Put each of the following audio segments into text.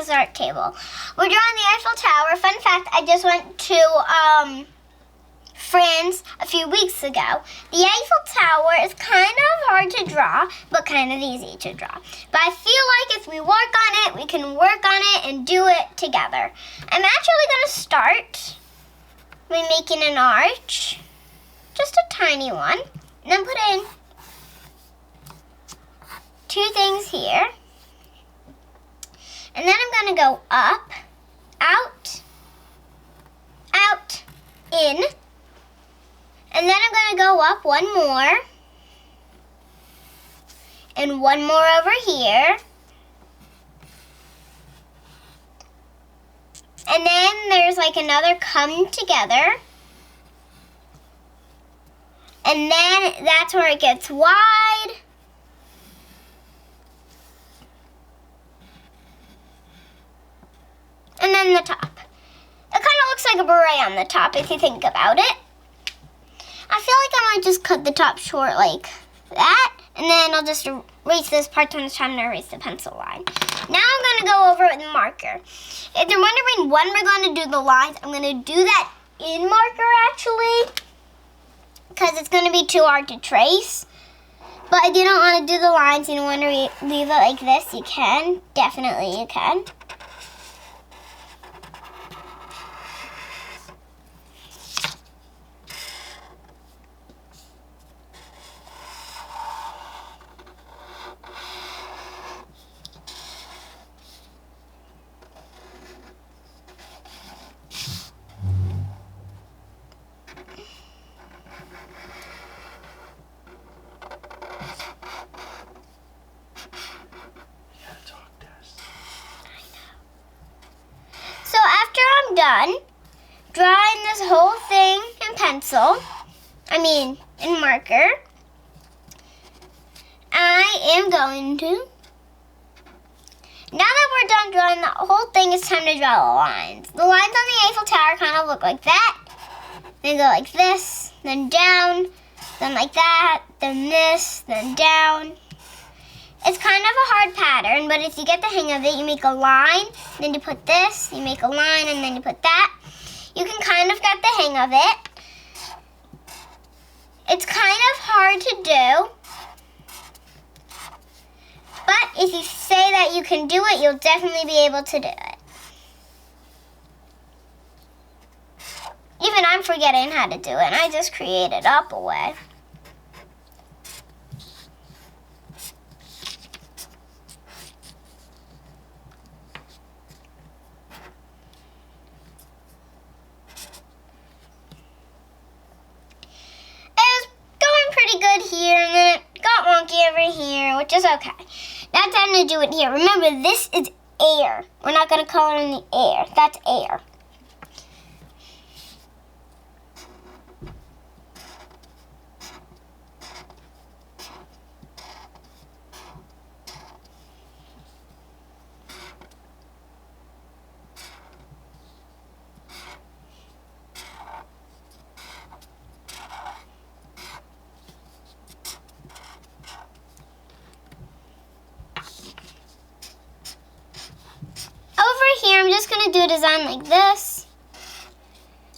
Tessa's Art Table. We're drawing the Eiffel Tower. Fun fact, I just went to France a few weeks ago. The Eiffel Tower is kind of hard to draw, but kind of easy to draw. But I feel like if we work on it, we can work on it and do it together. I'm actually going to start by making an arch, just a tiny one, and then put in 2 things here. And then I'm going to go up, out, out, in. And then I'm going to go up one more. And one more over here. And then there's like another come together. And then that's where it gets wide. And then the top. It kind of looks like a beret on the top if you think about it. I feel like I might just cut the top short like that. And then I'll just erase this part when it's time to erase the pencil line. Now I'm going to go over it with marker. If you're wondering when we're going to do the lines, I'm going to do that in marker actually. Because it's going to be too hard to trace. But if you don't want to do the lines and you want to leave it like this, you can. Definitely you can. Done drawing this whole thing in marker, I am going to, now that we're done drawing the whole thing, it's time to draw the lines. The lines on the Eiffel Tower kind of look like that. They go like this, then down, then like that, then this, then down. It's kind of a hard pattern, but if you get the hang of it, you make a line, then you put this, you make a line, and then you put that. You can kind of get the hang of it. It's kind of hard to do, but if you say that you can do it, you'll definitely be able to do it. Even I'm forgetting how to do it, and I just created up a way. Here, and then it got wonky over here, which is okay. Now time to do it here. Remember, this is air. We're not going to color in the air. That's air. I'm just going to do a design like this.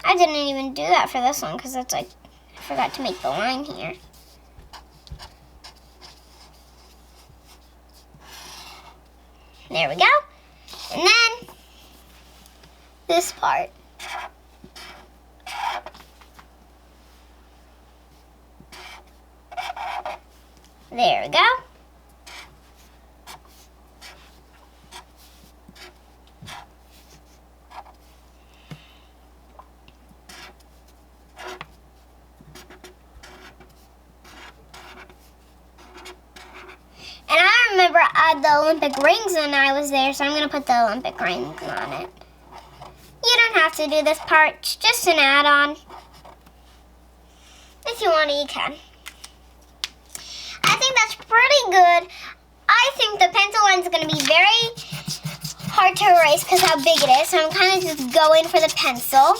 I didn't even do that for this one because it's like, I forgot to make the line here. There we go. And then this part. There we go. Remember, I had the Olympic rings when I was there, so I'm going to put the Olympic rings on it. You don't have to do this part, it's just an add-on. If you want to, you can. I think that's pretty good. I think the pencil line is going to be very hard to erase because how big it is, so I'm kind of just going for the pencil.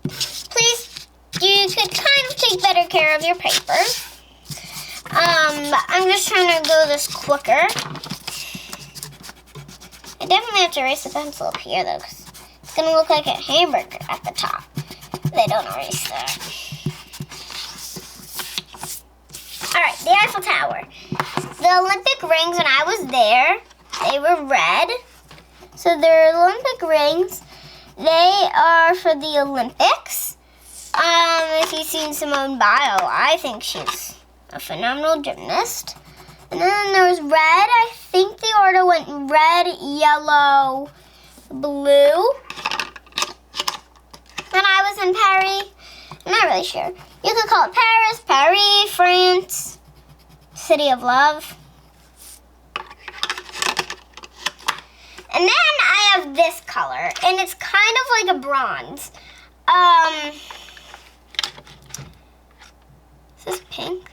Please, you could kind of take better care of your paper. I'm just trying to go this quicker. I definitely have to erase the pencil up here, though, because it's going to look like a hamburger at the top. They don't erase that. All right, the Eiffel Tower. The Olympic rings, when I was there, they were red. So they're Olympic rings. They are for the Olympics. If you've seen Simone Biles, I think she's a phenomenal gymnast. And then there was red. I think the order went red, yellow, blue. When I was in Paris, I'm not really sure. You could call it Paris, Paris, France, City of Love. And then I have this color, and it's kind of like a bronze. Is this pink?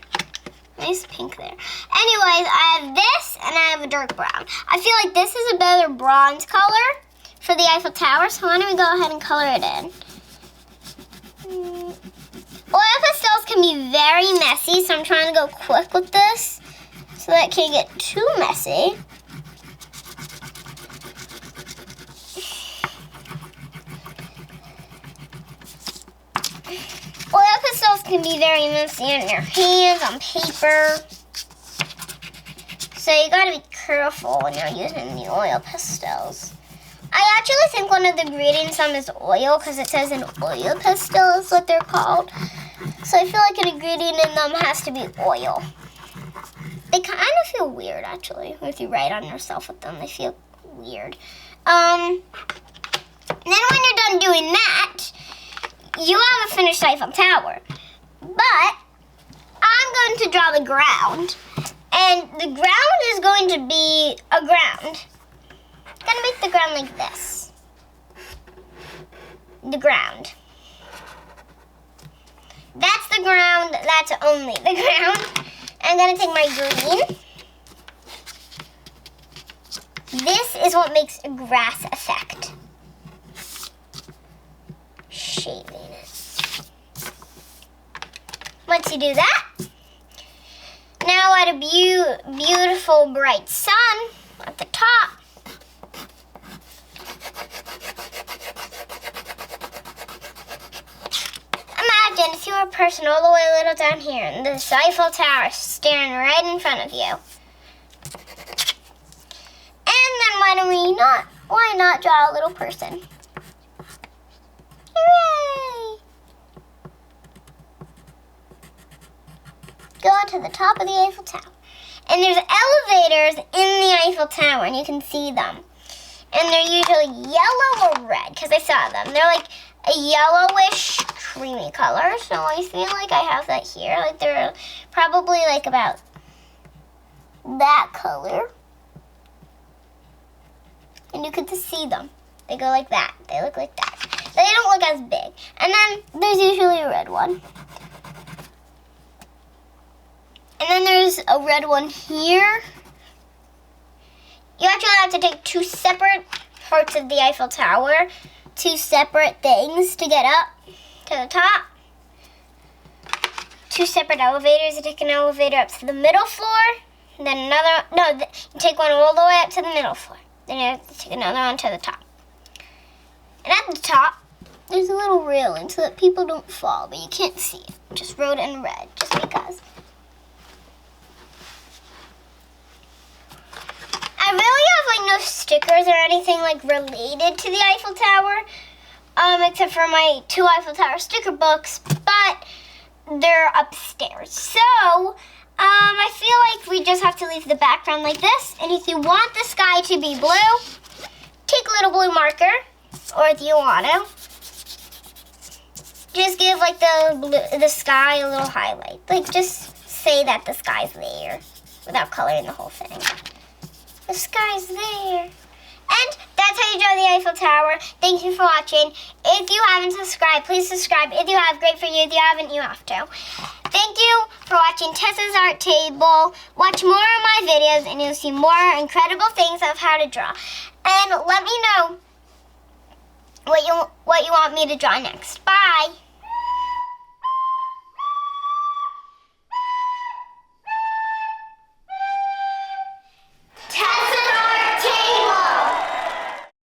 Nice pink there. Anyways, I have this, and I have a dark brown. I feel like this is a better bronze color for the Eiffel Tower, so why don't we go ahead and color it in. Oil pastels can be very messy, so I'm trying to go quick with this so that it can't get too messy. Oil pastels can be very messy on your hands, on paper. So you gotta be careful when you're using the oil pastels. I actually think one of the ingredients on is oil because it says an oil pastel is what they're called. So I feel like an ingredient in them has to be oil. They kind of feel weird actually. If you write on yourself with them, they feel weird. Then when you're done doing that, you have a finished Eiffel Tower. But I'm going to draw the ground. And the ground is going to be a ground. I'm going to make the ground like this. The ground. That's the ground. That's only the ground. I'm going to take my green. This is what makes a grass effect. Shading it. Once you do that, now add a beautiful bright sun at the top. Imagine if you were a person all the way a little down here and this Eiffel Tower staring right in front of you. And then why not draw a little person? Hooray! Go to the top of the Eiffel Tower. And there's elevators in the Eiffel Tower, and you can see them. And they're usually yellow or red, because I saw them. They're like a yellowish, creamy color. So I feel like I have that here. Like they're probably like about that color. And you can just see them. They go like that. They look like that. They don't look as big. And then there's usually a red one. And then there's a red one here. You actually have to take two separate parts of the Eiffel Tower, two separate things to get up to the top. Two separate elevators. You take an elevator up to the middle floor, and then you take one all the way up to the middle floor. Then you have to take another one to the top. And at the top, there's a little railing so that people don't fall, but you can't see it. Just wrote it in red, just because. I really have like no stickers or anything like related to the Eiffel Tower, except for my 2 Eiffel Tower sticker books, but they're upstairs. So, I feel like we just have to leave the background like this, and if you want the sky to be blue, take a little blue marker, or if you want to, just give like the sky a little highlight. Like just say that the sky's there without coloring the whole thing. The sky's there. And that's how you draw the Eiffel Tower. Thank you for watching. If you haven't subscribed, please subscribe. If you have, great for you. If you haven't, you have to. Thank you for watching Tessa's Art Table. Watch more of my videos and you'll see more incredible things of how to draw. And let me know what you want me to draw next. Bye.